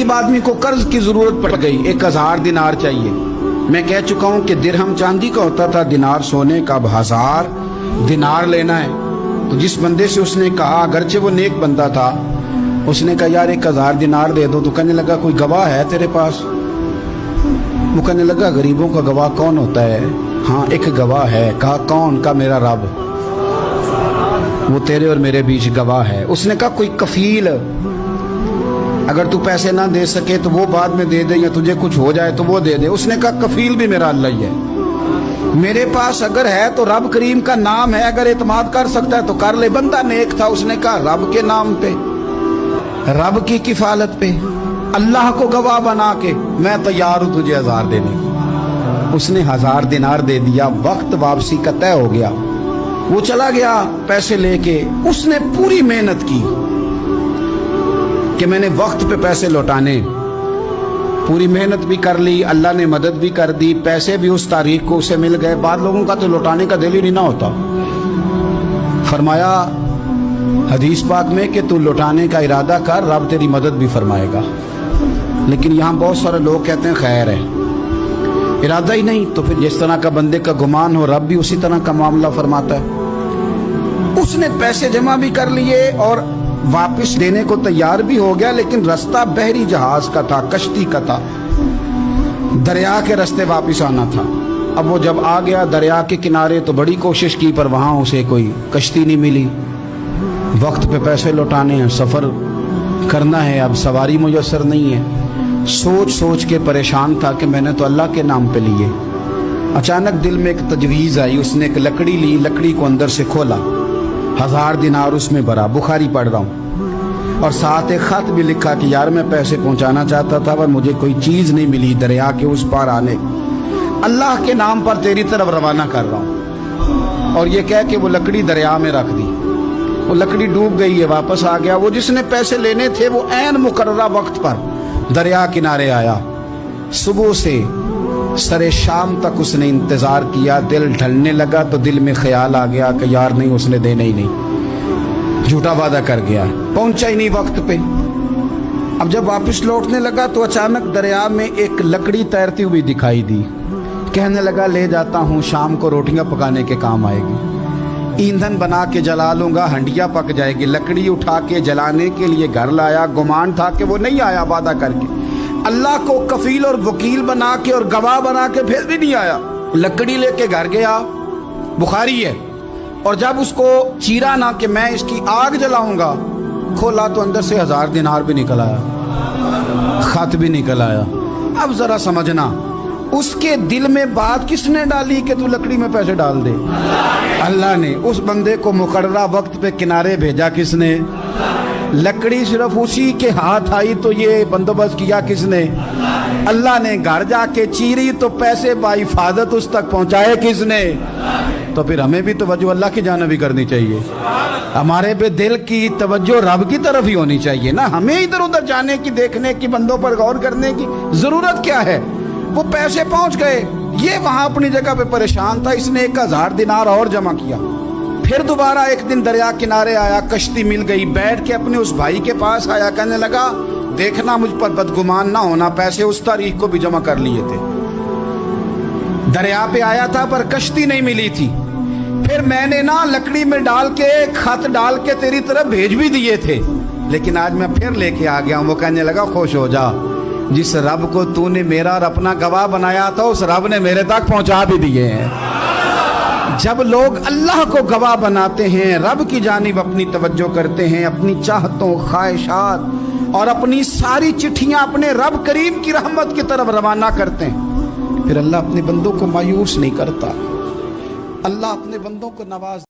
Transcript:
गरीब आदमी को कर्ज की जरूरत पड़ गई, 1000 दिनार चाहिए। मैं कह चुका हूं कि दिरहम चांदी का होता था, दिनार सोने का। अब 1000 दिनार लेना है। तो जिस बंदे से उसने कहा, अगरचे वो नेक बंदा था, उसने कहा यार 1000 दिनार दे दो। तो कहने लगा कोई गवाह है तेरे पास? वो कहने लगा गरीबों का गवाह कौन होता है? हाँ एक गवाह है। कहा कौन? का मेरा रब, वो तेरे और मेरे बीच गवाह है। उसने कहा कोई कफील, अगर तू पैसे ना दे सके तो वो बाद में दे दे, या तुझे कुछ हो जाए तो वो दे दे। उसने कहा कफील भी मेरा अल्लाह ही है। मेरे पास अगर है तो रब करीम का नाम है, अगर एतमाद कर सकता है तो कर ले। बंदा नेक था, उसने कहा रब के नाम पे, रब की किफालत पे, अल्लाह को गवाह बना के मैं तैयार हूं तुझे 1000 देने। उसने 1000 दिनार दे दिया। वक्त वापसी का तय हो गया। वो चला गया पैसे लेके। उसने पूरी मेहनत की कि मैंने वक्त पे पैसे लौटाने, पूरी मेहनत भी कर ली, अल्लाह ने मदद भी कर दी, पैसे भी उस तारीख को उसे मिल गए। बाद लोगों का तो लौटाने का दिल ही नहीं ना होता। फरमाया हदीस पाक में कि तू लौटाने का इरादा कर, रब तेरी मदद भी फरमाएगा। लेकिन यहाँ बहुत सारे लोग कहते हैं खैर है, इरादा ही नहीं। तो फिर जिस तरह का बंदे का गुमान हो, रब भी उसी तरह का मामला फरमाता है। उसने पैसे जमा भी कर लिए और वापस देने को तैयार भी हो गया, लेकिन रास्ता बहरी जहाज का था, कश्ती का था, दरिया के रास्ते वापस आना था। अब वो जब आ गया दरिया के किनारे तो बड़ी कोशिश की, पर वहां उसे कोई कश्ती नहीं मिली। वक्त पे पैसे लौटाने हैं, सफर करना है, अब सवारी मुयस्सर नहीं है। सोच सोच के परेशान था कि मैंने तो अल्लाह के नाम पे लिए। अचानक दिल में एक तजवीज़ आई। उसने एक लकड़ी ली, लकड़ी को अंदर से खोला, 1000 दिनार उसमें भरा। बुखारी पढ़ रहा हूँ, और साथ एक खत भी लिखा कि यार मैं पैसे पहुंचाना चाहता था पर मुझे कोई चीज़ नहीं मिली दरिया के उस पार आने, अल्लाह के नाम पर तेरी तरफ रवाना कर रहा हूँ। और ये कह के वो लकड़ी दरिया में रख दी। वो लकड़ी डूब गई है, वापस आ गया। वो जिसने पैसे लेने थे वो ऐन मुकर्ररा वक्त पर दरिया किनारे आया। सुबह से सरे शाम तक उसने इंतजार किया। दिल ढलने लगा तो दिल में ख्याल आ गया कि यार नहीं, उसने देना ही नहीं, झूठा वादा कर गया, पहुंचा ही नहीं वक्त पे। अब जब वापस लौटने लगा तो अचानक दरिया में एक लकड़ी तैरती हुई दिखाई दी। कहने लगा ले जाता हूँ, शाम को रोटियां पकाने के काम आएगी, ईंधन बना के जला लूंगा, हंडिया पक जाएगी। लकड़ी उठा के जलाने के लिए घर लाया। गुमान था कि वो नहीं आया वादा करके, अल्लाह को कफील और वकील बना के और गवाह बना के फिर भी नहीं आया। लकड़ी लेके घर गया, बुखारी है। और जब उसको चीरा ना कि मैं इसकी आग जलाऊंगा, खोला तो अंदर से 1000 दिनार भी निकल आया, खत भी निकल आया। अब जरा समझना, उसके दिल में बात किसने डाली कि तू लकड़ी में पैसे डाल दे? अल्लाह ने। उस बंदे को मुकर्ररा वक्त पे किनारे भेजा किसने? लकड़ी सिर्फ उसी के हाथ आई तो ये बंदोबस्त किया किसने? अल्लाह ने। घर जाके चीरी तो पैसे बाहिफाजत उस तक पहुंचाए किसने? तो फिर हमें भी तवज्जो अल्लाह की जानिब भी करनी चाहिए। हमारे पे दिल की तवज्जो रब की तरफ ही होनी चाहिए ना। हमें इधर उधर जाने की, देखने की, बंदों पर गौर करने की जरूरत क्या है? वो पैसे पहुंच गए, ये वहां अपनी जगह पे परेशान था। इसने 1000 दिनार और जमा किया। फिर दोबारा एक दिन दरिया किनारे आया, कश्ती मिल गई, बैठ के अपने उस भाई के पास आया। कहने लगा देखना मुझ पर बदगुमान ना होना, पैसे उस तारीख को भी जमा कर लिए थे। दरिया पे आया था पर कश्ती नहीं मिली थी। फिर मैंने ना लकड़ी में डाल के, खत डाल के तेरी तरफ भेज भी दिए थे, लेकिन आज मैं फिर लेके आ गया हूं। वो कहने लगा खुश हो जा, जिस रब को तूने मेरा और अपना गवाह बनाया था उस रब ने मेरे तक पहुंचा भी दिए हैं। जब लोग अल्लाह को गवाह बनाते हैं, रब की जानिब अपनी तवज्जो करते हैं, अपनी चाहतों, ख्वाहिशात और अपनी सारी चिट्ठियां अपने रब करीम की रहमत की तरफ रवाना करते हैं, फिर अल्लाह अपने बंदों को मायूस नहीं करता। अल्लाह अपने बंदों को नवाज